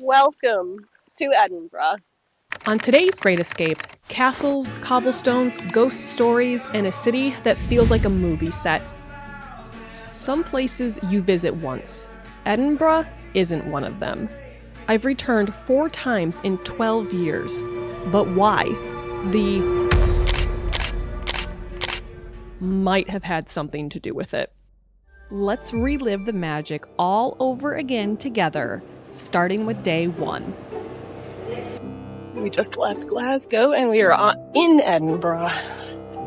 Welcome to Edinburgh. On today's Great Escape, castles, cobblestones, ghost stories, and a city that feels like a movie set. Some places you visit once. Edinburgh isn't one of them. I've returned 4 times in 12 years. But why? The might have had something to do with it. Let's relive the magic all over again together, starting with day 1. We just left Glasgow and we are in Edinburgh,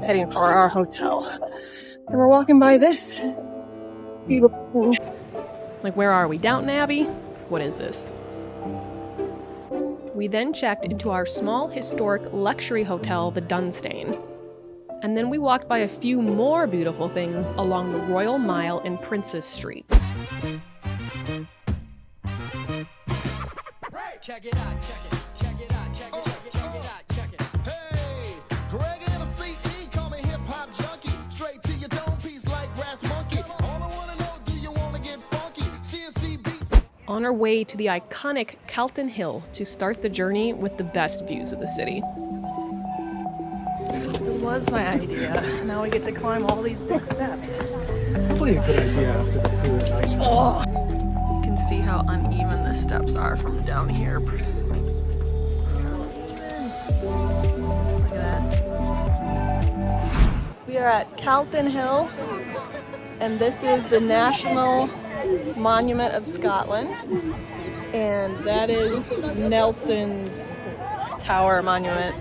heading for our hotel. And we're walking by this beautiful... Like, where are we? Downton Abbey? What is this? We then checked into our small historic luxury hotel, the Dunstane. And then we walked by a few more beautiful things along the Royal Mile and Princes Street. Check it out, check it, check it out, check it, check it, check it out, check it. Hey, Greg and the CE, call me hip-hop junkie. Straight to your dome piece like Grass Monkey. All I wanna know, do you wanna get funky? CNC beats. On our way to the iconic Calton Hill to start the journey with the best views of the city. It was my idea. Now we get to climb all these big steps. Probably a good idea after the food and ice cream. Oh! You can see how uneven the steps are from down here. Look at that. We are at Calton Hill, and this is the National Monument of Scotland, and that is Nelson's Tower Monument,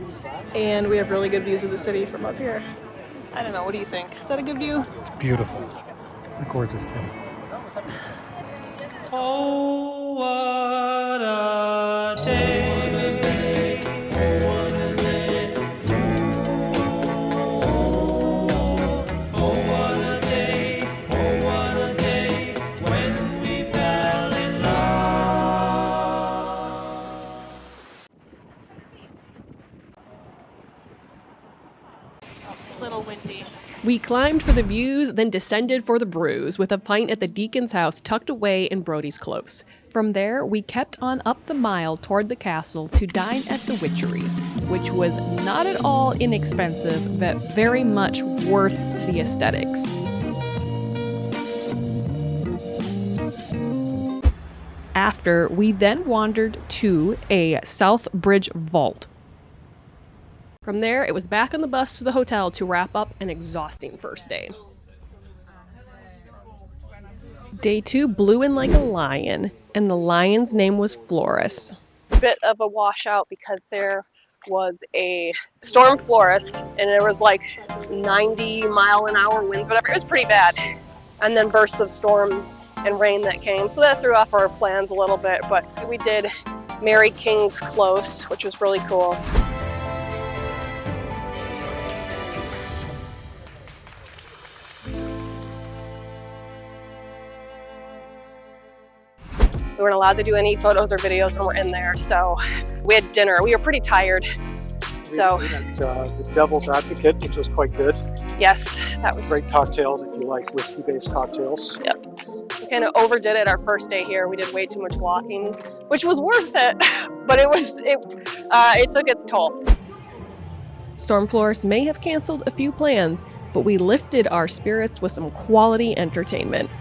and we have really good views of the city from up here. I don't know, what do you think? Is that a good view? It's beautiful. A gorgeous city. Oh, what a day. Oh, what a day. Oh, what a day. Oh, what a day when we fell in love. It's a little windy. We climbed for the views, then descended for the brews, with a pint at the Deacon's house tucked away in Brodie's Close. From there, we kept on up the mile toward the castle to dine at the Witchery, which was not at all inexpensive, but very much worth the aesthetics. After, we then wandered to a South Bridge vault. From there, it was back on the bus to the hotel to wrap up an exhausting first day. Day 2 blew in like a lion, and the lion's name was Floris. Bit of a washout because there was a storm Floris, and there was like 90-mile-an-hour winds, whatever. It was pretty bad. And then bursts of storms and rain that came, so that threw off our plans a little bit. But we did Mary King's Close, which was really cool. We weren't allowed to do any photos or videos when we're in there, so we had dinner. We were pretty tired, so... We had the Devil's Advocate, which was quite good. Yes, that was Great cocktails if you like whiskey-based cocktails. Yep. We kind of overdid it our first day here. We did way too much walking, which was worth it, but it took its toll. Storm Floris may have canceled a few plans, but we lifted our spirits with some quality entertainment.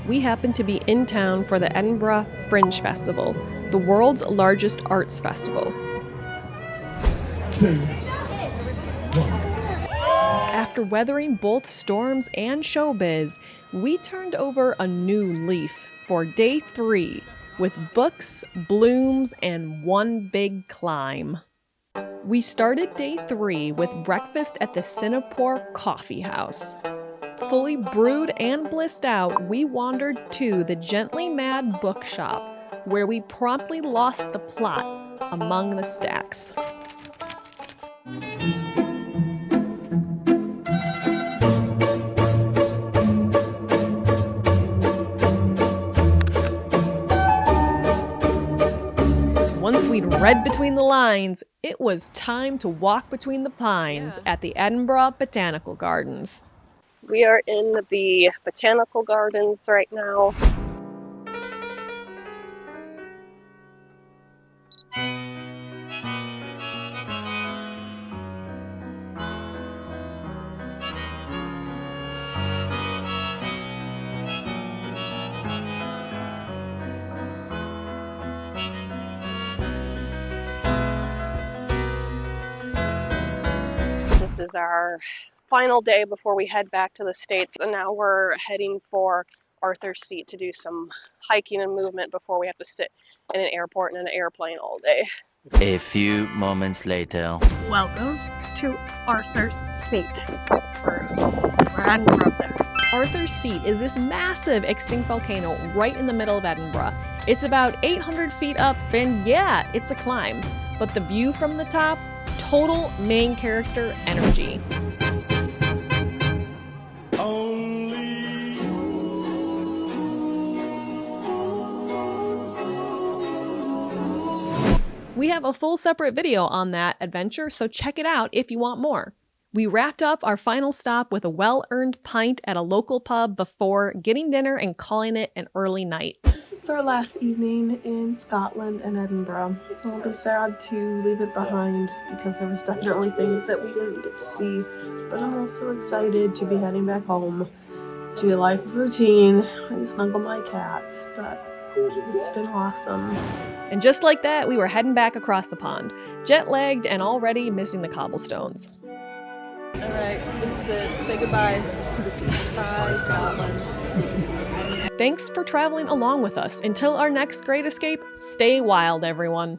We happened to be in town for the Edinburgh Fringe Festival, the world's largest arts festival. After weathering both storms and showbiz, we turned over a new leaf for day 3 with books, blooms, and one big climb. We started day 3 with breakfast at the Singapore Coffee House. Fully brewed and blissed out, we wandered to the Gently Mad bookshop, where we promptly lost the plot among the stacks. Once we'd read between the lines, it was time to walk between the pines at the Edinburgh Botanical Gardens. We are in the Botanical Gardens right now. is our final day before we head back to the States, and now we're heading for Arthur's Seat to do some hiking and movement before we have to sit in an airport and in an airplane all day. A few moments later. Welcome to Arthur's Seat. We're heading from there. Arthur's Seat is this massive extinct volcano right in the middle of Edinburgh. It's about 800 feet up, and yeah, it's a climb. But the view from the top, total main character energy. We have a full separate video on that adventure, so check it out if you want more. We wrapped up our final stop with a well-earned pint at a local pub before getting dinner and calling it an early night. It's our last evening in Scotland and Edinburgh. I'll be sad to leave it behind because there was definitely things that we didn't get to see, but I'm also excited to be heading back home to a life of routine and snuggle my cats, but it's been awesome. And just like that, we were heading back across the pond, jet-lagged and already missing the cobblestones. All right, this is it. Say goodbye. Bye, Scotland. Thanks for traveling along with us. Until our next great escape, stay wild, everyone.